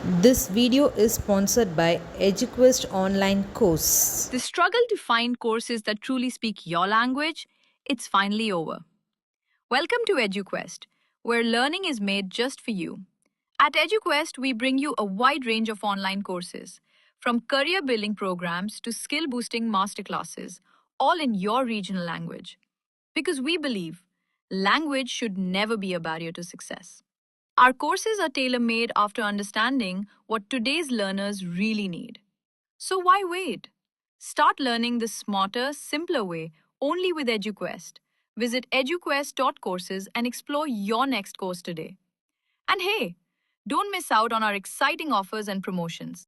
This video is sponsored by EduQuest online course. The struggle to find courses that truly speak your language, it's finally over. Welcome to EduQuest, where learning is made just for you. At EduQuest, we bring you a wide range of online courses, from career building programs to skill boosting masterclasses, all in your regional language. Because we believe language should never be a barrier to success. Our courses are tailor made after understanding what today's learners really need. So why wait? Start learning the smarter, simpler way only with EduQuest. Visit eduquest.courses and explore your next course today. And hey, don't miss out on our exciting offers and promotions.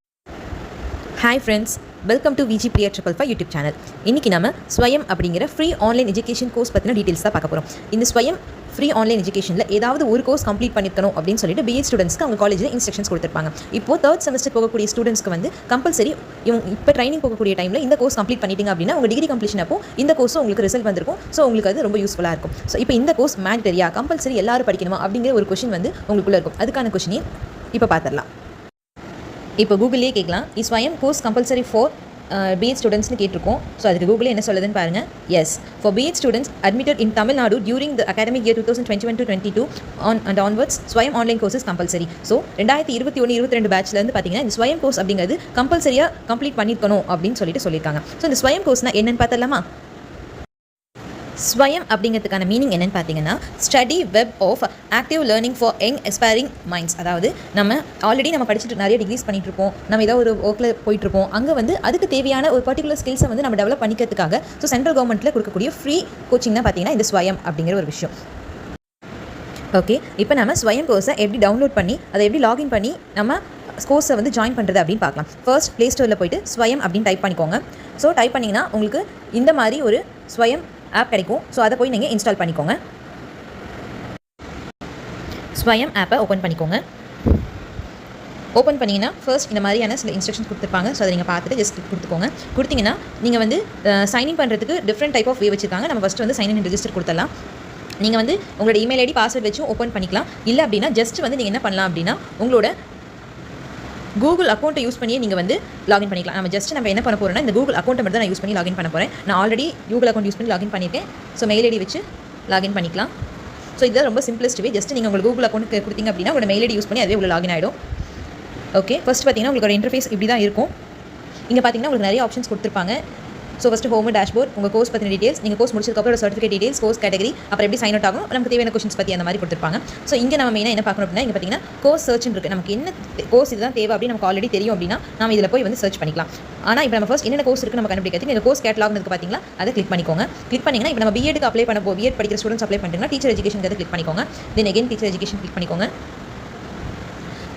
Hi friends, welcome to VG Priya 555 YouTube channel. இன்னைக்கு நம்ம ஸ்வயம் அப்படிங்கிற free online education course பற்றின details தான் பார்க்க போகிறோம். இந்த ஸ்வயம் free online எஜுகேஷனில் ஏதாவது ஒரு கோர்ஸ் கம்ப்ளீட் பண்ணிருக்கணும் அப்படின்னு சொல்லிட்டு பிஎட் ஸ்டூடெண்ட்ஸ்க்கு அவங்க காலேஜில் இன்ஸ்ட்ரக்ஷன்ஸ் கொடுத்துருப்பாங்க. இப்போ தேர்ட் செமஸ்டர் போகக்கூடிய ஸ்டூடெண்ட்ஸ்க்கு வந்து கம்பல்சரி இவங்க இப்போ ட்ரைனிங் போகக்கூடிய டைமில் இந்த கோர்ஸ் கம்ப்ளீட் பண்ணிட்டீங்க அப்படின்னா உங்கள் டிகிரி கம்ப்ளீஷன் அப்போ இந்த கோர்ஸும் உங்களுக்கு ரிசல்ட் வந்திருக்கும். ஸோ உங்களுக்கு அது ரொம்ப யூஸ்ஃபுல்லாக இருக்கும். ஸோ இப்போ இந்த கோர்ஸ் மேண்டரியா கம்பல்சரி எல்லாரும் படிக்கணுமா அப்படிங்கிற ஒரு கொஷின் வந்து உங்களுக்குள்ளே இருக்கும். அதுக்கான கொஷினையும் இப்போ பார்த்துடலாம். இப்போ கூகுள்லேயே கேட்கலாம், is Swayam course compulsory for BEd ஸ்டூடெண்ட்ஸ்னு கேட்டிருக்கோம். ஸோ அதுக்கு கூகுள் என்ன சொல்லுதுன்னு பாருங்கள். Yes, for BEd students admitted in Tamil Nadu during the academic year 2021-22 and onwards Swayam online courses compulsory. So 2021-22 பேட்ச்லேருந்து பார்த்தீங்கன்னா இந்த ஸ்வயம் கோர்ஸ் அப்படிங்கிறது கம்பல்சரியாக கம்ப்ளீட் பண்ணியிருக்கணும் அப்படின்னு சொல்லியிருக்காங்க. ஸோ இந்த ஸ்வயம் கோர்ஸ்னால் என்னென்னு பார்த்தலாமா? ஸ்வயம் அப்படிங்கிறதுக்கான மீனிங் என்னென்னு பார்த்தீங்கன்னா, study web of active learning for young aspiring minds. அதாவது நம்ம ஆல்ரெடி நம்ம படிச்சுட்டு நிறைய டிகிரிஸ் பண்ணிட்டு இருப்போம், நம்ம ஏதாவது ஒரு ஒர்க்கில் போயிட்டுருப்போம், அங்கே வந்து அதுக்கு தேவையான ஒரு பர்டிகுலர் ஸ்கில்ஸை வந்து நம்ம டெவலப் பண்ணிக்கிறதுக்காக ஸோ சென்ட்ரல் கவர்மெண்ட்டில் கொடுக்கக்கூடிய ஃப்ரீ கோச்சிங் தான் பார்த்தீங்கன்னா இந்த ஸ்வயம் அப்படிங்கிற ஒரு விஷயம். ஓகே, இப்போ நம்ம ஸ்வயம் கோர்ஸை எப்படி டவுன்லோட் பண்ணி அதை எப்படி லாகின் பண்ணி நம்ம கோர்ஸை வந்து ஜாயின் பண்ணுறது அப்படின்னு பார்க்கலாம். ஃபர்ஸ்ட் ப்ளே ஸ்டோரில் போய்ட்டு ஸ்வயம் அப்படின்னு டைப் பண்ணிக்கோங்க. ஸோ டைப் பண்ணிங்கன்னா உங்களுக்கு இந்த மாதிரி ஒரு ஸ்வயம் ஆப் கிடைக்கும். ஸோ அதை போய் நீங்கள் இன்ஸ்டால் பண்ணிக்கோங்க. ஸ்வயம் ஆப்பை ஓப்பன் பண்ணிக்கோங்க. ஓப்பன் பண்ணிங்கன்னா ஃபர்ஸ்ட் இந்த மாதிரியான சில இன்ஸ்ட்ரக்ஷன்ஸ் கொடுத்துருப்பாங்க. ஸோ அதை நீங்கள் பார்த்துட்டு ஜஸ்ட் கொடுத்துக்கோங்க. கொடுத்தீங்கன்னா நீங்கள் வந்து சைன்இன் பண்ணுறதுக்கு டிஃப்ரெண்ட் டைப் ஆஃப் வே வச்சுருக்காங்க. நம்ம ஃபஸ்ட்டு வந்து சைன்இன் ரெஜிஸ்டர் கொடுத்துடலாம். நீங்கள் வந்து உங்களோட இமெயில் ஐடி பாஸ்வேர்ட் வச்சும் ஓப்பன் பண்ணிக்கலாம். இல்லை அப்படின்னா ஜஸ்ட் வந்து நீங்கள் என்ன பண்ணலாம் அப்படின்னா உங்களோட கூகுள் அக்கௌண்ட்டை யூஸ் பண்ணியே நீங்கள் வந்து லாகின் பண்ணிக்கலாம். நம்ம என்ன பண்ண போகிறோம்னா இந்த கூகுள் அக்கௌண்ட்டை மட்டும் தான் நான் யூஸ் பண்ணி லாகின் பண்ண போகிறேன். நான் ஆல்ரெடி கூகுள் அக்கௌண்ட் யூஸ் பண்ணி லாகின் பண்ணியிருக்கேன். ஸோ மெயில் ஐடி வச்சு லாகின் பண்ணிக்கலாம். ஸோ இதுதான் ரொம்ப சிம்பிளஸ்ட் வே. ஜஸ்ட் நீங்கள் உங்கள் கூகுள் அக்கௌண்ட் கொடுத்தீங்க அப்படின்னா உங்களோட மெயில் ஐடி யூஸ் பண்ணி அதுவே உங்களுக்கு லாகின் ஆகிடும். ஓகே, ஃபஸ்ட் பார்த்தீங்கன்னா உங்களுக்கு இன்டர்ஃபேஸ் இப்படி தான் இருக்கும். இங்கே பார்த்தீங்கன்னா உங்களுக்கு நிறைய ஆப்ஷன்ஸ் கொடுத்துருப்பாங்க. ஸோ ஃபஸ்ட்டு ஹோம் டேஷ்போர்ட், உங்கள் கோர்ஸ் பற்றின டீடைல்ஸ், நீங்கள் கோர்ஸ் முடிச்சதுக்கப்புறம் சர்டிஃபிகேட் டீடைல்ஸ், கோர்ஸ் கேட்டகரி, அப்புறம் எப்படி சைன் அவுட் ஆகும், நமக்கு தேவையான கொஸ்டின்ஸ் பற்றி அந்த மாதிரி கொடுத்துருப்பாங்க. ஸோ இங்கே நம்ம மெயினாக என்ன பார்க்கணும் அப்படின்னா, இங்கே பார்த்தீங்கன்னா கோர்ஸ் சர்ச்னு இருக்குது. நமக்கு என்ன கோர்ஸ் இதுதான் தேவை அப்படின்னு நமக்கு ஆல்ரெடி தெரியும் அப்படின்னா நம்ம இதில் போய் வந்து சர்ச் பண்ணிக்கலாம். ஆனால் இப்போ நம்ம ஃபர்ஸ்ட் என்னென்ன கோர்ஸ் இருக்குது நம்ம கண்டுபிடிக்கிறதுக்கு இந்த கோர்ஸ் கேட்டலாக் இருக்குது பார்த்தீங்களா, அதை கிளிக் பண்ணிக்கோங்க. கிளிக் பண்ணிங்கன்னா இப்போ நம்ம பிஎட்டுக்கு அப்ளை பண்ண பிஎட் படிக்கிற ஸ்டூடெண்ட்ஸ் அப்ளை பண்ணிட்டீங்கன்னா டீச்சர் எஜுகேஷன் அதை கிளிக் பண்ணிக்கோங்க. Then again teacher education click பண்ணிக்கோங்க.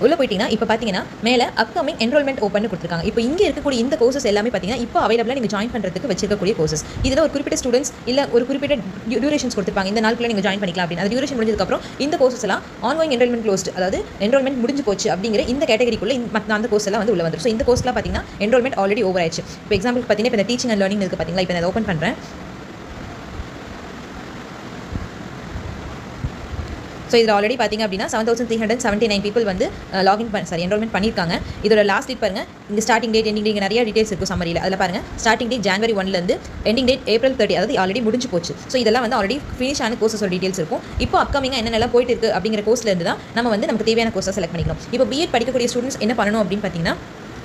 உள்ளே போயிட்டீங்கன்னா இப்போ பார்த்தீங்கன்னா மேலே அப்கமிங் என்ரோல்மெண்ட் ஓப்பன் கொடுத்துருக்காங்க. இப்போ இங்கே இருக்கக்கூடிய இந்த கோர்சஸ் எல்லாமே பார்த்தீங்கன்னா இப்போ அவைலபிளாக நீங்கள் ஜாயின் பண்ணுறதுக்கு வச்சிருக்கக்கூடிய கோர்சஸ். இதில் ஒரு குறிப்பிட்ட ஸ்டூடெண்ட்ஸ் இல்லை ஒரு குறிப்பிட்ட டியூரேஷன்ஸ் கொடுத்துருப்பாங்க. இந்த நாளுக்குள்ள நீங்கள் ஜாயின் பண்ணிக்கலாம் அப்படின்னு. அது டியூரேஷன் முடிஞ்சதுக்கப்புறம் இந்த கோர்சஸ் எல்லாம் ஆன்கோயிங் என்ரோல்மெண்ட் க்ளோஸ்ட், அதாவது என்ரோல்மெண்ட் முடிஞ்சு போச்சு அப்படிங்கிற இந்த கேட்டகரிக்குள்ள அந்த கோர்ஸ் எல்லாம் வந்து உள்ள வந்துடும். ஸோ இந்த கோர்ஸ்லாம் பார்த்தீங்கன்னா என்ரோல்மெண்ட் ஆல்ரெடி ஓவர் ஆயிடுச்சு. இப்போ எக்ஸாம்பிள் பார்த்தீங்கன்னா இப்போ இந்த டீச்சிங் அண்ட் லேர்னிங் இருக்குது பார்த்தீங்களா, இப்போ நான் ஓப்பன் பண்ணுறேன். ஸோ இதில் ஆல்ரெடி பார்த்திங்க அப்படின்னா 7379 பீப்புள் வந்து என்ரோல்மெண்ட் பண்ணியிருக்காங்க. இதோட லாஸ்ட் டேட் பாருங்கள். இந்த ஸ்டார்டிங் டேட் எண்டிங் டேட் நிறைய டீடைல்ஸ் இருக்கும் சம்மரியில். அதில் பாருங்கள் starting date January 1 ending date April 30, அதாவது ஆல்ரெடி முடிஞ்சு போச்சு. ஸோ இதெல்லாம் வந்து ஆல்ரெடி ஃபினிஷ் ஆன கோர்ஸஸோட டீடைல்ஸ் இருக்கும். இப்போ அப்கமிங்காக என்னென்னலாம் போயிட்டு இருக்குது அப்படிங்கிற கோர்ஸ்லேருந்து தான் நமக்கு தேவையான கோர்ஸை செலக்ட் பண்ணிக்கணும். இப்போ பிஎட் படிக்கக்கூடிய ஸ்டூடெண்ட்ஸ் என்ன பண்ணணும் அப்படின்னு பார்த்தீங்கன்னா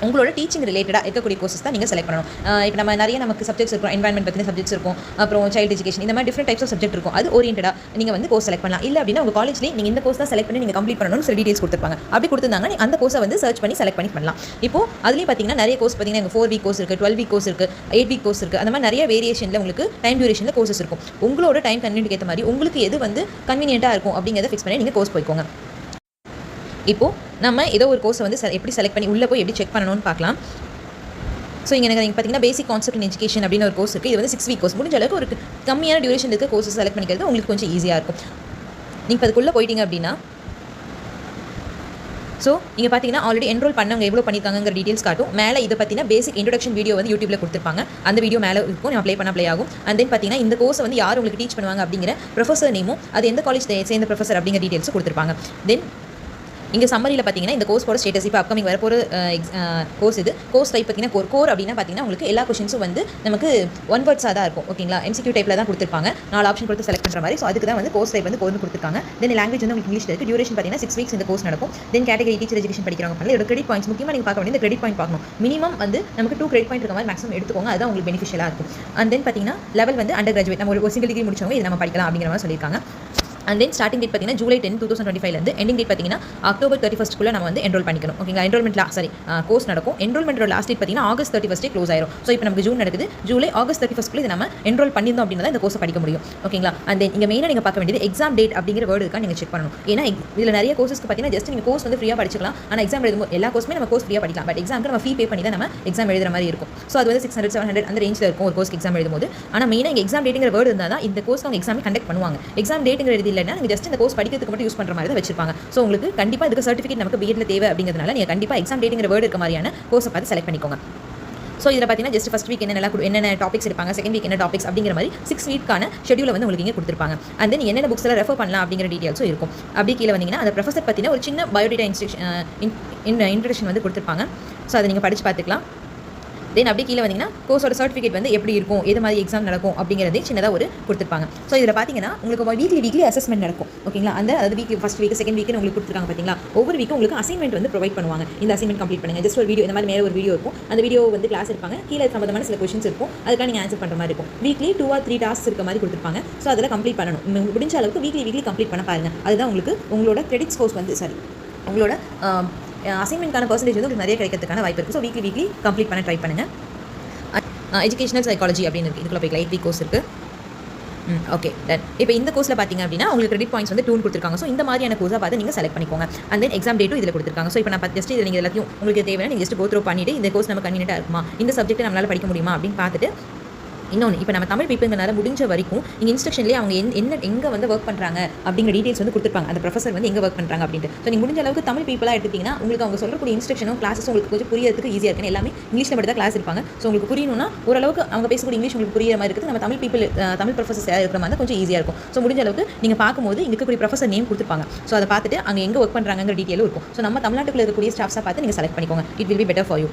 உங்களோட டீச்சிங் ரிலேட்டடாக இருக்கக்கூடிய கோர்சஸ் தான் நீங்கள் செலக்ட் பண்ணணும். இப்போ நம்ம நிறைய நமக்கு சப்ஜெக்ட்ஸ் இருக்கும், என்வாயன்மெண்ட் பற்றின சப்ஜெக்ட்ஸ் இருக்கும், அப்புறம் சைல்டு எஜுகேஷன், இந்த மாதிரி டிஃப்ரெண்ட் டைப்ஸ் ஆஃப் சப்ஜெக்ட் இருக்கும். அது ஓரியன்டாக நீங்கள் வந்து கோர்ஸ் செலக்ட் பண்ணலாம். இல்லை அப்படின்னா உங்கள் காலேஜ்லேயே நீங்கள் இந்த கோர்ஸ் தான் செலக்ட் பண்ணி நீங்கள் கம்ப்ளீட் பண்ணணும்னு சில டீடைல்ஸ் கொடுத்துருப்பாங்க. அப்படி கொடுத்துருந்தாங்க அந்த கோர்ஸை வந்து சர்ச் பண்ணி செலக்ட் பண்ணலாம். இப்போ அதுலேயும் பார்த்தீங்கன்னா நிறைய கோர்ஸ் பார்த்தீங்கன்னா 4 வீக் கோர்ஸ் இருக்குது, 12 வீக் கோர்ஸ் இருக்குது, 8 வீக் கோர்ஸ் இருக்குது. அந்த மாதிரி நிறைய வேரியேஷனில் உங்களுக்கு டைம் டியூரேஷனில் கோர்சஸ் இருக்கும். உங்களோட டைம் கன்வீனியன்ட் ஏற்ற மாதிரி உங்களுக்கு எது வந்து கன்வீனியன்ட்டாக இருக்கும் அப்படிங்கிறத ஃபிக்ஸ் பண்ணி நீங்கள் கோர்ஸ் போய்க்கோங்க. இப்போது நம்ம ஏதோ ஒரு கோர்ஸை வந்து எப்படி செலக்ட் பண்ணி உள்ளே போய் எப்படி செக் பண்ணணும்னு பார்க்கலாம். ஸோ இங்கே நீங்கள் பார்த்தீங்கன்னா பேசிக் கான்செப்ட் இன் எஜுகேஷன் அப்படின்னு ஒரு கோர்ஸ் இருக்குது. இது வந்து 6 வீக் கோர்ஸ். முடிஞ்ச அளவுக்கு ஒரு கம்மியான டியூரேஷன் இருக்க கோர்ஸஸ் செலக்ட் பண்ணிக்கிறது உங்களுக்கு கொஞ்சம் ஈஸியாக இருக்கும். நீங்கள் அதுக்குள்ளே போயிட்டீங்க அப்படின்னா ஸோ இங்கே பார்த்தீங்கன்னா ஆல்ரெடி என்ரோல் பண்ணவங்க எவ்வளோ பண்ணியிருக்காங்கிற டீடைல்ஸ் காட்டும். மேலே இதை பார்த்தீங்கன்னா பேசிக் இன்ட்ரோடக்ஷன் வீடியோ வந்து யூடியூப்ல கொடுத்துருப்பாங்க. அந்த வீடியோ மேலே இருக்கும், நம்ம ப்ளே ஆகும். அண்ட் தென் பார்த்தீங்கன்னா இந்த கோர்ஸ் வந்து யார் உங்களுக்கு டீச் பண்ணுவாங்க அப்படிங்கிற ப்ரொஃபஸர் நேமும் அது எந்த காலேஜ் சேர்ந்த ப்ரொஃபஸர் அப்படிங்கிற டீடைல்ஸ் கொடுத்துருப்பாங்க. தென் இங்கே சம்மரியில் பார்த்தீங்கன்னா இந்த கோர்ஸோட ஸ்டேட்டஸ் இப்போ அப்கமிங் வரப்போகிற கோர்ஸ் இது கோர்ஸ் டைப் பார்த்தீங்கன்னா கோர் அப்படின்னா பார்த்தீங்கன்னா உங்களுக்கு எல்லா கொஷின்ஸும் வந்து நமக்கு ஒன் வேர்ட்ஸாக தான் இருக்கும் ஓகேங்களா MCQ டைப்பில் தான் கொடுத்துருப்பாங்க 4 ஆப்ஷன் கொடுத்து செலக்ட் பண்ணுற மாதிரி ஸோ அதுக்கு தான் வந்து கோர்ஸ் டைப் வந்து கோர்னு கொடுத்துருக்காங்க தென் லாங்குவேஜ் வந்து உங்களுக்கு இங்கிலீஷ் இருக்குது டியூரேஷன் பார்த்தீங்கன்னா 6 வீக்ஸ் இந்த கோர்ஸ் நடக்கும் தென் கேட்டகரி டீச்சர் எஜுகேஷன் படிக்கிறவங்க பண்ணல இதோட கிரெடிட் பாயிண்ட்ஸ் முக்கியமாக நீங்கள் பார்க்க வேண்டிய இந்த கிரெடிட் பாயிண்ட் பார்க்கணும் மினிமம் வந்து நமக்கு 2 கிரெடிட் பாயிண்ட் இருக்க மாதிரி மேக்ஸிமம் எடுத்துக்கோங்க அதுதான் உங்களுக்கு பெனிஃபிஷியலாக இருக்கும் அண்ட் தென் பார்த்தீங்கன்னா லெவல் வந்து அண்டர் கிராஜுவேட் நம்ம ஒரு சிங்கிள் டிகிரி முடிச்சவங்க இது நம்ம படிக்கலாம் அப்படிங்கிற மாதிரி சொல்லியிருக்காங்க அண்ட் தென் ஸ்டார்டிங் டேட் பார்த்தீங்கன்னா ஜூலை 10 2025 எண்டிங் டேட் பார்த்தீங்கன்னா அக்டோபர் 31 நம்ம வந்து என்ரோல் பண்ணிக்கணும் ஓகேங்களா என்ரோல்மெண்ட் கோர்ஸ் நடக்கும் என்ரோல்மெண்ட்டோட லாஸ்ட் டேட் பார்த்தீங்கன்னா ஆகஸ்ட் 31 க்ளோஸ் ஆயிரும் ஸோ இப்போ நமக்கு ஜூன் நடக்குது ஜூலை ஆகஸ்ட் 31 இது நம்ம என்ரோல் பண்ணியிருந்தோம் அப்படின்னா இந்த கோர்ஸை படிக்க முடியும் ஓகேங்களா அண்ட் தென் இங்கே மெயினாக நீங்கள் பார்க்க வேண்டியது எக்ஸாம் டேட் அப்படிங்கிற வேர்டு இருக்கா நீங்கள் செக் பண்ணணும் ஏன்னா இதில் நிறைய கோர்ஸ்க்கு பார்த்தீங்கன்னா ஜஸ்ட் நீங்கள் கோர்ஸ் வந்து ஃப்ரீயாக படிச்சிக்கலாம் ஆனால் எக்ஸாம் எழுதும் எல்லா கோர்ஸுமே நம்ம கோர்ஸ் ஃப்ரீயாக படிக்கலாம் பட் எக்ஸாமுக்கு நம்ம ஃபீ பே பண்ணி தான் நம்ம எக்ஸாம் எழுதுற மாதிரி இருக்கும் ஸோ அது வந்து 600 700 அந்த ரேஞ்சில் இருக்கும் ஒரு கோர்ஸ்க்கு எக்ஸாம் எழுதும்போது ஆனால் மெயினாக இங்கே எக்ஸாம் டேட்டுங்கிற வேர்டு இருந்தால் தான் இந்த கோர்ஸ் அவங்க எக்ஸாமே கண்டக்ட் பண்ணுவாங்க எக்ஸாம் டேட்டுங்கிற இது இல்லைன்னா நீங்கள் ஜஸ்ட் இந்த கோர்ஸ் படிக்கிறதுக்கு மட்டும் யூஸ் பண்ணுற மாதிரி தான் வச்சிருப்பாங்க ஸோ உங்களுக்கு கண்டிப்பாக இதுக்கு சர்டிஃபிகேட் நமக்கு பிஎட்ல தேவை அப்படிங்கிறதுனால நீங்கள் கண்டிப்பாக எக்ஸாம் டேட்டுங்கிற வேர்டு இருக்க மாதிரியான கோர்ஸை பார்த்து செலக்ட் பண்ணிக்கோங்க ஸோ இதில் பார்த்தீங்கன்னா ஜஸ்ட் ஃபஸ்ட் வீக் என்னென்ன டாபிக்ஸ் இருப்பாங்க செகண்ட் வீக் என்ன டாபிக்ஸ் அப்படிங்கிற மாதிரி 6 வீக்கான ஷெடியூலை வந்து உங்களுக்கு இங்கே கொடுத்துருப்பாங்க அண்ட் தென் என்னென்ன புக்ஸில் ரெஃபர் பண்ணலாம் அப்படிங்கிற டீட்டெயில்ஸும் இருக்கும் அப்படி கீழே வந்தீங்கன்னா அந்த ப்ரொஃபஸர் பற்றின ஒரு சின்ன பயோடேட்டா இன்ட்ரடக்ஷன் வந்து கொடுத்துருப்பாங்க ஸோ அதை நீங்கள் படித்து பார்த்துக்கலாம் தென் அப்படியே கீழே வந்தீங்கன்னா கோர்ஸோட சர்டிஃபிகேட் வந்து எப்படி இருக்கும் எது மாதிரி எக்ஸாம் நடக்கும் அப்படிங்கிறதே சின்னதாக ஒரு கொடுத்துருப்பாங்க ஸோ இதில் பார்த்தீங்கன்னா உங்களுக்கு வீக்லி அசஸ்மெண்ட் நடக்கும் ஓகேங்களா அதாவது weekly first week second week உங்களுக்கு கொடுத்துருக்காங்க பார்த்தீங்களா ஒவ்வொரு வீக்கும் உங்களுக்கு அசைன்மெண்ட் வந்து ப்ரொவைட் பண்ணுவாங்க இந்த அசைன்மெண்ட் கம்ப்ளீட் பண்ணுங்க ஜஸ்ட் ஒரு வீடியோ இந்த மாதிரி மேலே ஒரு வீடியோ இருக்கும் அந்த வீடியோ வந்து கிளாஸ் இருப்பாங்க கீழே சம்பந்தமான சில கொஸ்டின்ஸ் இருக்கும் அதுக்காக நீங்கள் ஆன்சர் பண்ணுற மாதிரி இருக்கும் வீக்லி 2 or 3 டாஸ்க் இருக்க மாதிரி கொடுத்துருப்பாங்க ஸோ அதில் கம்ப்ளீட் பண்ணணும் முடிஞ்ச அளவுக்கு வீக்லி கம்ப்ளீட் பண்ண பாருங்க அதுதான் உங்களுக்கு உங்களோட கிரெடிட் ஸ்கோர்ஸ் வந்து உங்களோட அசைன்மெண்ட்கான பர்சன்டேஜ் வந்து உங்களுக்கு நிறைய கிடைக்கிறதுக்கான வாய்ப்பு இருக்குது ஸோ வீக்லி கம்ப்ளீட் பண்ண ட்ரை பண்ணுங்கள் எஜுகேஷனல் சைக்காலஜி அப்படின்னு இருக்குது இதுக்குள்ள போய் 8 வீக் கோர்ஸ் இருக்குது ஓகே டன் இப்போ இந்த கோர்ஸில் பார்த்தீங்க அப்படின்னா உங்களுக்கு கிரெடிட் பாயிண்ட்ஸ் வந்து 2 கொடுத்துருக்காங்க ஸோ இந்த மாதிரியான கோர்ஸாக பார்த்து நீங்கள் செலக்ட் பண்ணிக்கோங்க அண்ட் தென் எக்ஸாம் டேட்டும் இதில் கொடுத்துருக்காங்க ஸோ இப்போ நான் ஜஸ்ட் இதில் நீங்கள் எல்லாத்தையும் உங்களுக்கு தேவையான நீங்கள் ஜஸ்ட் கோ த்ரூ பண்ணிவிட்டு இந்த கோர்ஸ் நம்ம கன்வீனியன்ட்டாக இருக்குமா இந்த சப்ஜெக்ட் நம்மளால் படிக்க முடியுமா அப்படின்னு பார்த்துட்டு இன்னொன்று இப்போ நம்ம தமிழ் பீப்புங்கிறனால முடிஞ்ச வரைக்கும் இங்கே இன்ஸ்ட்ரக்ஷன்லேயே அவங்க எங்கே வந்து ஒர்க் பண்ணுறாங்க அப்படிங்கிற டீட்டெயில்ஸ் வந்து கொடுத்துருப்பாங்க அந்த ப்ரொஃபஸர் வந்து எங்கே ஒர்க் பண்ணுறாங்க அப்படின்ட்டு ஸோ நீங்கள் முடிஞ்ச அளவுக்கு தமிழ் பீப்புளாக எடுத்துட்டிங்கன்னா உங்களுக்கு அவங்க சொல்லக்கூடிய இன்ஸ்ட்ரக்ஷனும் கிளாஸஸ் உங்களுக்கு கொஞ்சம் புரியறதுக்கு ஈஸியாக இருக்குன்னு எல்லாமே இங்கிலீஷில் மட்டும் தான் கிளாஸ் இருப்பாங்க ஸோ உங்களுக்கு புரியணும்னா ஓரளவுக்கு அவங்க பேசக்கூடிய இங்கிலீஷ் உங்களுக்கு புரியுற மாதிரி இருக்குது நம்ம தமிழ் ப்ரொஃபஸர்ஸ் இருக்கிற மாதிரி கொஞ்சம் ஈஸியாக இருக்கும் ஸோ முடிஞ்ச அளவுக்கு நீங்கள் பார்க்கும்போது இங்கே இருக்கக்கூடிய ப்ரொஃபஸர் நேம் கொடுத்துருப்பாங்க ஸோ அதை பார்த்துட்டு அங்கே எங்கே ஒர்க் பண்ணுறாங்கிற டீட்டெயிலும் இருக்கும் ஸோ நம்ம தமிழ்நாட்டுக்குள்ள இருக்கக்கூடிய ஸ்டாஃப்ஸை பார்த்து நீங்கள் செலக்ட் பண்ணிக்கோங்க it will be better for you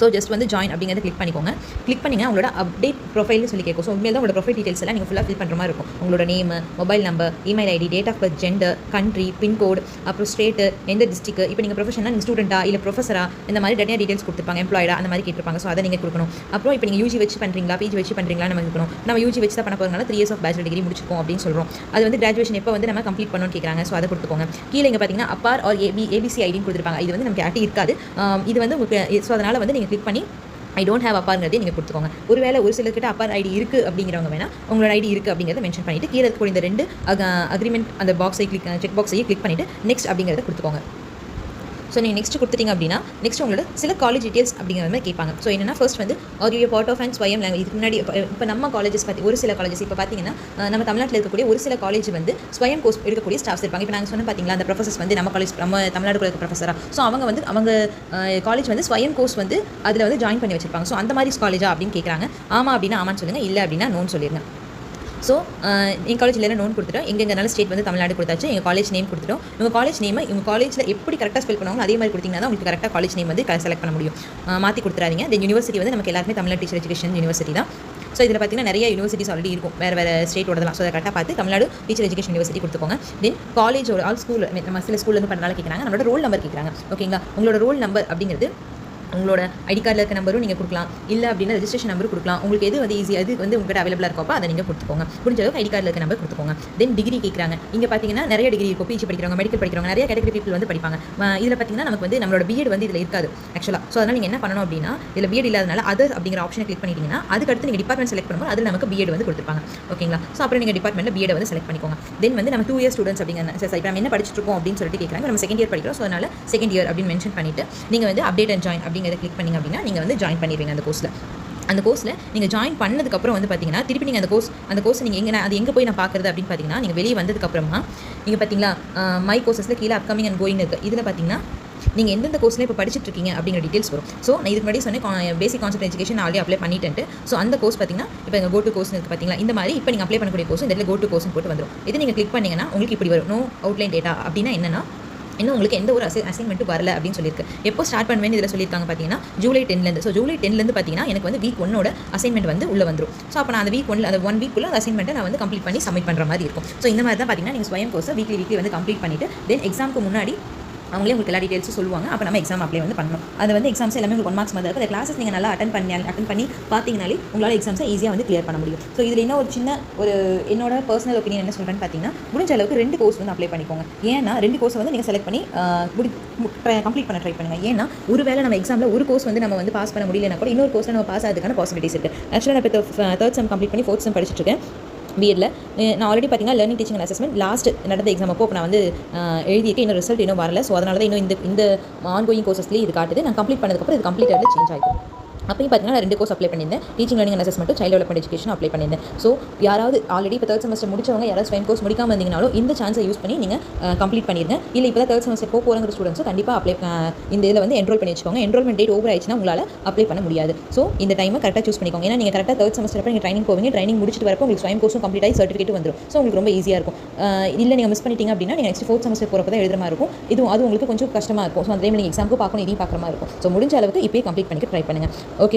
so just வந்து ஜாயின் அப்படிங்கிறத கிளிக் பண்ணிக்கோங்க கிளிக் பண்ணிங்க உங்களோட அப்டேட் ப்ரொஃபைல்னு சொல்லி கேட்கும் ஸோ உண்மையில தான் உங்களோட ப்ரொஃபைல் டீட்டெயில்ஸ் எல்லாம் நீங்கள் ஃபுல்லாக ஃபில் பண்ணுற மாதிரி இருக்கும் உங்களோட name mobile number email ID date of birth gender country pincode அப்புறம் ஸ்டேட்டு எந்த டிஸ்ட்ரிக்ட் இப்போ நீங்கள் ப்ரொஃபஷனாக நீங்கள் ஸ்டூடெண்ட்டா இல்லை ப்ரொஃபஸரா இந்த மாதிரி நிறைய டீட்டெயில்ஸ் கொடுத்துருப்பாங்க எம்ப்ளாய்டா அந்த மாதிரி கேட்டிருப்பாங்க ஸோ அதை நீங்கள் கொடுக்கணும் அப்புறம் இப்போ நீங்கள் யூஜி வச்சு பண்ணுறீங்களா பிஜி வச்சு பண்ணுறீங்களா நம்ம இருக்கணும் நம்ம யூஜி வச்சு தான் பண்ண போகிறதுனால 3 years ஆஃப் பேச்சுலர் டிகிரி முடிச்சிருக்கோம் அப்படின்னு சொல்கிறோம் அது வந்து கிராஜுவேஷன் எப்போ வந்து நம்ம கம்ப்ளீட் பண்ணணும்னு கேட்குறாங்க ஸோ அதை கொடுத்துக்கோங்க கீழே இங்கே பார்த்தீங்கன்னா அப்பார் ஆர் ஏபிசி ஐடின்னு கொடுத்துருப்பாங்க இது வந்து நமக்கு ஆக்டி இருக்காது இது வந்து உங்களுக்கு ஸோ அதனால் வந்து நீங்கள் கிளிக் பண்ணி ஐ டோன்ட் ஹேவ் அப்பாருங்கிறதே நீங்கள் கொடுத்துக்கோங்க ஒருவேளை ஒரு சிலர்கிட்ட அப்பார் ஐடி இருக்குது அப்படிங்கிறவங்க வேணால் உங்களோட ஐடி இருக்குது அப்படிங்கிறத மென்ஷன் பண்ணிவிட்டு கீழே இருக்கக்கூடிய இந்த 2 அக்ரிமெண்ட் அந்த பாக்ஸை செக் பாக்ஸையே கிளிக் பண்ணிவிட்டு நெக்ஸ்ட் அப்படிங்கிறத கொடுத்துக்கோங்க ஸோ நீங்கள் நெக்ஸ்ட் கொடுத்துட்டீங்க அப்படின்னா நெக்ஸ்ட் உங்களோட சில காலேஜ் டீட்டெயில்ஸ் அப்படிங்கிற மாதிரி கேட்பாங்க ஸோ என்னன்னா ஃபர்ஸ்ட் வந்து are part of and Swayam language இதுக்கு முன்னாடி இப்போ நம்ம காலேஜஸ் பற்றி ஒரு சில காலேஜஸ் இப்போ பார்த்தீங்கன்னா நம்ம தமிழ்நாட்டில் இருக்கக்கூடிய ஒரு சில காலேஜ் வந்து ஸ்வயம் கோர்ஸ் எடுக்கக்கூடிய ஸ்டாஃப்ஸ் இருப்பாங்க இப்போ நாங்கள் சொன்ன பார்த்தீங்களா அந்த ப்ரொஃபஸர்ஸ் வந்து நம்ம தமிழ்நாடு இருக்க ப்ரொஃபஸராக ஸோ அவங்க காலேஜ் வந்து ஸ்வயம் கோர்ஸ் வந்து அதில் வந்து ஜாயின் பண்ணி வச்சிருப்பாங்க ஸோ அந்த மாதிரி காலேஜா அப்படின்னு கேட்குறாங்க ஆமாம் அப்படின்னா ஆமான்னு சொல்லுங்கள் இல்லை அப்படின்னா நோன்னு சொல்லிடுங்க ஸோ எங்கள் காலேஜில் நோன் கொடுத்துட்டோம் எங்கெங்கனால ஸ்டேட் வந்து தமிழ்நாடு கொடுத்தாச்சு எங்கள் காலேஜ் நேம் கொடுத்துட்டோம் உங்கள் காலேஜ் நேமை உங்கள் காலேஜில் எப்படி கரெக்டாக ஸ்பெல் பண்ணுவாங்க அதே மாதிரி கொடுத்தீங்கன்னா தான் உங்களுக்கு கரெக்டாக காலேஜ் நேம் வந்து செலக்ட் பண்ண முடியும் மாற்றி கொடுத்துறாதீங்க தென் யூனிவர்சிட்டி வந்து நமக்கு எல்லாருமே தமிழ்நாடு டீச்சர் எஜுகேஷன் யூனிவர்சிட்டி தான் ஸோ இதில் பார்த்தீங்கன்னா நிறைய யூனிவர்சிட்டிஸ் ஆல்ரெடி இருக்கும் வேறு ஸ்டேட்டோடலாம் ஸோ அதை கரெக்டாக பார்த்து தமிழ்நாடு டீச்சர் எஜுகேஷன் யூனிவர்சிட்டி கொடுத்துக்கோங்க தென் காலேஜோட ஆல் ஸ்கூல் நம்ம சில ஸ்கூல்லேருந்து பண்ணுறாங்க கேட்குறாங்க நம்மளோட ரோல் நம்பர் கேட்குறாங்க ஓகேங்களா உங்களோட ரோல் நம்பர் அப்படிங்கிறது உங்களோட ஐடி கார்டில் இருக்க நம்பரும் நீங்கள் கொடுக்கலாம் இல்லை அப்படின்னா ரெஜிஸ்ட்ரேஷன் நம்பர் கொடுக்கலாம் உங்களுக்கு எது வந்து ஈஸி அது வந்து உங்கள்கிட்ட அவைலபிளாக இருக்கோ அதை நீங்கள் கொடுத்துக்கோங்க முடிஞ்ச அளவுக்கு ஐடி கார்டில் இருக்க நம்பர் கொடுத்துக்கோங்க தென் டிகிரி கேட்குறாங்க இங்கே பார்த்தீங்கன்னா நிறைய டிகிரி இருக்கும் பிஜி படிக்கிறவங்க மெடிக்கல் படிக்கிறவங்க நிறைய கேட்டகரி பீப்பிள் வந்து படிப்பாங்க இதில் பார்த்தீங்கன்னா நமக்கு வந்து நம்மளோட பிஎட் வந்து இதில் இருக்காது ஆக்சுவலாக ஸோ அதனால் நீங்கள் என்ன பண்ணணும் அப்படின்னா இதில் பிஎட் இல்லாதனால அது அப்படிங்கிற ஆப்ஷனை கிளிக் பண்ணிட்டீங்கன்னா அதுக்கடுத்து நீங்கள் டிபார்ட்மெண்ட் செலக்ட் பண்ணும்போது அதில் நமக்கு பிஎட் வந்து கொடுத்துருப்பாங்க ஓகேங்களா ஸோ அப்புறம் நீங்கள் டிபார்ட்மெண்ட்டில் பிஎட் வந்து செலக்ட் பண்ணிக்கோங்க தென் வந்து நம்ம 2 year ஸ்டூடெண்ட்ஸ் அப்படிங்கிற சார் இப்போ நம்ம என்ன படிச்சுட்டு இருக்கோம் அப்படின்னு சொல்லிட்டு கேட்குறாங்க நம்ம செகண்ட் இயர் படிக்கிறோம் ஸோ அதனால் செகண்ட் இயர் அப்படின்னு மென்ஷன் பண்ணிவிட்டு நீங்கள் வந்து அப்டேட் அண்ட் ஜாயின் அப்படிங்கிறத கிளிக் பண்ணிங்க அப்படின்னா நீங்கள் வந்து ஜாயின் பண்ணிடுவீங்க அந்த கோர்ஸில் நீங்கள் ஜாயின் பண்ணதுக்கப்புறம் வந்து பார்த்தீங்கன்னா திருப்பி நீங்கள் அந்த கோர்ஸ் நீங்கள் எங்கே போய் நான் பார்க்குறது அப்படின்னு பார்த்தீங்கன்னா நீங்கள் வெளியே வந்ததுக்கப்புறமா நீங்கள் பார்த்தீங்களா மை கோர்சஸில் கீழே அப்கமிங் அண்ட் கோயிங் இருக்குது இதில் பார்த்தீங்கன்னா நீங்கள் எந்தெந்த கோர்ஸில் இப்போ படிச்சுட்டு இருக்கீங்க அப்படிங்கிற டீட்டெயில்ஸ் வரும் ஸோ நான் இதுக்கு முன்னாடி சொன்னேன் basic concept education already apply பண்ணிட்டு ஸோ அந்த கோர்ஸ் பார்த்தீங்கன்னா இப்போ எங்கள் கோட்டு கோர்ஸ் இருக்குது பார்த்தீங்களா இந்த மாதிரி இப்போ நீங்கள் அப்ளை பண்ணக்கூடிய கோர்ஸ் இந்த இடத்துல கோட்டு கோர்ஸ் போட்டு வந்துடும் இது நீங்கள் கிளிக் பண்ணிங்கன்னா உங்களுக்கு இப்படி வரும் நோ அவுட்லைன் டேட்டா அப்படின்னா என்னன்னா இன்னும் உங்களுக்கு எந்த ஒரு அசைன்மெண்ட்டும் வரல அப்படின்னு சொல்லியிருக்கு. எப்போ ஸ்டார்ட் பண்ணுவேன்னு இதில் சொல்லியிருக்காங்க பார்த்தீங்கன்னா ஜூலை 10லேருந்து. ஸோ ஜூலை 10லேருந்து பார்த்தீங்கன்னா எனக்கு வந்து வீக் 1ஓட அசைன்மெண்ட் வந்து உள்ளே வந்துடும். ஸோ அப்போ நான் அந்த வீக் 1 அந்த 1 வீக்குள்ள அந்த அசைன்மெண்ட்டை நான் வந்து கம்ப்ளீட் பண்ணி சப்மிட் பண்ணுற மாதிரி இருக்கும். ஸோ இந்த மாதிரி தான் பார்த்தீங்கன்னா நீங்கள் ஸ்வயம் கோர்ஸை வீக்லி வந்து கம்ப்ளீட் பண்ணிவிட்டு தென் எக்ஸாமுக்கு முன்னாடி அவங்களே உங்களுக்கு எல்லா டீட்டெயில்ஸும் சொல்லுவாங்க. அப்போ நம்ம எக்ஸாம் அப்ளை வந்து பண்ணணும். அது வந்து எக்ஸாம்ஸ் எல்லாமே உங்களுக்கு 1 மார்க்ஸ் மாதிரி இருக்கும். அந்த கிளாஸஸ் நீங்கள் நல்லா அட்டன் பண்ணி பார்த்தீங்கனாலே உங்களால் எக்ஸாம்ஸை ஈஸியாக வந்து கிளியர் பண்ண முடியும். ஸோ இதில் என்ன ஒரு சின்ன ஒரு என்னோட பர்சனல் ஒப்பீனியன் என்ன சொல்கிறேன்னு பார்த்தீங்கன்னா முடிஞ்ச அளவுக்கு 2 கோர்ஸ் வந்து அப்ளை பண்ணிக்கோங்க. ஏன்னா 2 கோர்ஸ் வந்து நீங்கள் செலக்ட் பண்ணி கம்ப்ளீட் பண்ண ட்ரை பண்ணுங்கள். ஏன்னா ஒருவேளை நம்ம எக்ஸாமில் ஒரு கோர்ஸ் வந்து நம்ம வந்து பாஸ் பண்ண முடியலன்னா கூட இன்னொரு கோர்ஸில் நம்ம பாஸ் ஆகிறதுக்கான பாசிபிலிட்டிஸ் இருக்குது. ஆக்சுவலாக நான் இப்போ 3rd செம் கம்ப்ளீட் பண்ணி 4th செம் படிச்சுட்டு இருக்கேன் பிஎட்ல. நான் ஆல்ரெடி பார்த்தீங்கன்னா learning teaching and assessment last நடந்த எக்ஸாம் அப்போ நான் வந்து எழுதியிருக்கேன். இன்னும் ரிசல்ட் இன்னும் வரல. ஸோ அதனால தான் இன்னும் இந்த ஆன்கோயிங் கோர்சஸ்லேயே இது காட்டுது. நான் கம்ப்ளீட் பண்ணதுக்கப்புறம் இது கம்ப்ளீட்டாக சேஞ்ச் ஆகிடும். அப்பயும் பார்த்தீங்கன்னா நான் 2 கோர்ஸ் அப்ளை பண்ணியிருந்தேன். டீச்சிங் லேர்னிங் அண்ட் அசஸ்மெண்ட்டும் சைல்ட் டெவலப்மெண்ட் எஜுகேஷன் அப்ளை பண்ணியிருந்தேன். ஸோ யாராவது ஆல்ரெடி இப்போ 3rd செமஸ்டர் முடிச்சவங்க யாராவது ஸ்வயம் கோர்ஸ் முடிக்காமல் இருந்தீங்கனாலும் இந்த சான்ஸை யூஸ் பண்ணி நீங்கள் கம்ப்ளீட் பண்ணிடுங்க. இல்லை இப்போ தான் 3rd செமஸ்டர் போகிற ஸ்டூடெண்ட்ஸும் கண்டிப்பாக இந்த இதில் வந்து என்ரோல் பண்ணி வச்சுக்கோங்க. என்ரோல்மெண்ட் டேட் ஓவர் ஆயிடுச்சுன்னா உங்களால் அப்ளை பண்ண முடியாது. ஸோ இந்த டைமை கரெக்டாக சூஸ் பண்ணிக்கோங்க. ஏன்னா நீங்கள் கரெக்டாக 3rd செமஸ்டர் அப்போ நீங்கள் ட்ரைனிங் போவீங்க. ட்ரைனிங் முடிச்சுட்டு வரப்போ உங்களுக்கு ஸ்வயம் கோர்ஸும் கம்ப்ளீட் ஆகி சர்டிஃபிகேட் வந்துடும். ஸோ உங்களுக்கு ரொம்ப ஈஸியாக இருக்கும். இல்லை நீங்கள் மிஸ் பண்ணிட்டீங்க அப்படின்னா நீங்கள் நெக்ஸ்ட் 4th செமஸ்டர் போகிறப்ப தான் எழுதுற மாதிரி இருக்கும். அது உங்களுக்கு கொஞ்சம் கஷ்டமாக இருக்கும். ஸோ அந்த டைம் நீங்கள் எக்ஸாமுக்கு பார்க்கணும், இதையும் பார்க்குற மாதிரி இருக்கும். ஸோ முடிஞ்ச அளவுக்கு இப்போயே கம்ப்ளீட் பண்ணிக்க ட்ரை பண்ணுங்கள். Okay.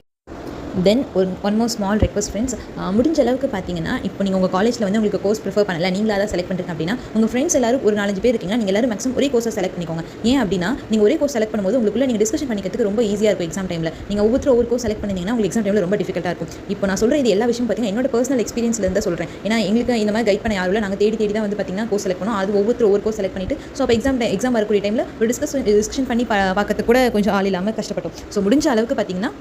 Then one more small request friends, முடிஞ்ச அளவுக்கு பார்த்தீங்கன்னா இப்போ நீங்கள் உங்கள் காலேஜில் வந்து உங்களுக்கு கோர்ஸ் ப்ரிஃபர் பண்ணல, நீங்களாக தான் செலக்ட் பண்ணுறீங்க அப்படின்னா உங்கள் ஃப்ரெண்ட்ஸ் எல்லாரும் ஒரு 4-5 பேர் இருக்கீங்கன்னா நீங்கள் எல்லாரும் மேக்ஸிமம் ஒரே கோர்ஸை செலக்ட் பண்ணிக்கோங்க. ஏன் அப்படின்னா நீங்கள் ஒரே கோர்ஸ் செலக்ட் பண்ணும்போது உங்களுக்குள்ள நீங்கள் டிஸ்கஷன் பண்ணிக்கிறதுக்கு ரொம்ப ஈஸியாக இருக்கும். எக்ஸாம் டைமில் நீங்கள் ஒவ்வொரு கோர்ஸ் செலக்ட் பண்ணிங்கன்னா உங்களுக்கு எக்ஸாம் டைமில் ரொம்ப டிஃபிகல்ட்டாக இருக்கும். இப்போ நான் சொல்கிற இது எல்லா விஷயம் பார்த்தீங்கன்னா என்னோட பர்சனல் எக்ஸ்பீரியன்ஸில் இருந்தால் சொல்கிறேன். ஏன்னா எங்களுக்கு இந்த மாதிரி கைட் பண்ண யாரும் இல்லை. நாங்கள் தேடி தான் வந்து பார்த்தீங்கன்னா கோர்ஸ் செலக்ட் பண்ணோம். அது ஒவ்வொரு கோர்ஸ் செலக்ட் பண்ணிட்டு ஸோ அப்போ எக்ஸாம் வரக்கூடிய டைமில் ஒரு டிஸ்கஷன் பண்ணி பார்க்கறதுக்கு கூட கொஞ்சம் ஆள் இல்லாமல் கஷ்டப்பட்டோம். ஸோ முடிஞ்ச அளவுக்கு பார்த்தீங்கன்னா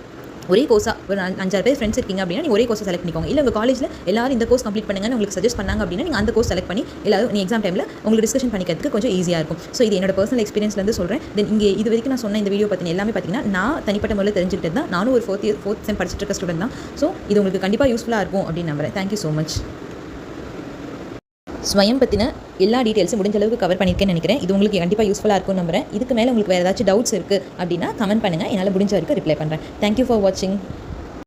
ஒரே கோர்ஸாக ஒரு 5-6 பேர் ஃப்ரெண்ட்ஸ் இருக்கீங்க அப்படின்னா நீங்கள் ஒரே கோர்ஸை செலக்ட் பண்ணிக்கோங்க. இல்லை உங்கள் காலேஜில் எல்லாரும் இந்த கோர்ஸ் கம்ப்ளீட் பண்ணுங்கன்னு உங்களுக்கு சஜஸ்ட் பண்ணாங்க அப்படின்னா நீங்கள் அந்த கோர்ஸ் செலக்ட் பண்ணி எல்லாரும் நீ எக்ஸாம் டைமில் உங்களுக்கு டிஸ்கஷன் பண்ணிக்கிறதுக்கு கொஞ்சம் ஈஸியாக இருக்கும். ஸோ இது என்னோட பர்சனல் எக்ஸ்பீரியன்ஸ்லேருந்து சொல்கிறேன். தென் இங்கே இது வரைக்கும் நான் சொன்ன இந்த வீடியோ பற்றி எல்லாமே பார்த்தீங்கன்னா நான் தனிப்பட்ட முறையில் தெரிஞ்சுக்கிட்டு தான். நானும் ஒரு 4th செம் படிச்சுட்டு இருக்க ஸ்டூடெண்ட் தான். ஸோ இது உங்களுக்கு கண்டிப்பாக யூஸ்ஃபுல்லாக இருக்கும் அப்படின்னு நம்புறேன். Thank you so much. ஸ்வயம் பற்றின எல்லா டீட்டெயில்ஸும் முடிஞ்ச அளவுக்கு கவர் பண்ணியிருக்கேன்னு நினைக்கிறேன். இது உங்களுக்கு கண்டிப்பாக யூஸ்ஃபுல்லாக இருக்கும்னு நம்புறேன். இதுக்கு மேலே உங்களுக்கு வேறு ஏதாச்சும் டவுட்ஸ் இருக்குது அப்படின்னா கமெண்ட் பண்ணுங்கள். என்னால் முடிஞ்ச வரைக்கும் ரிப்ளை பண்ணுறேன். தேங்க்யூ ஃபார் வாட்சிங்.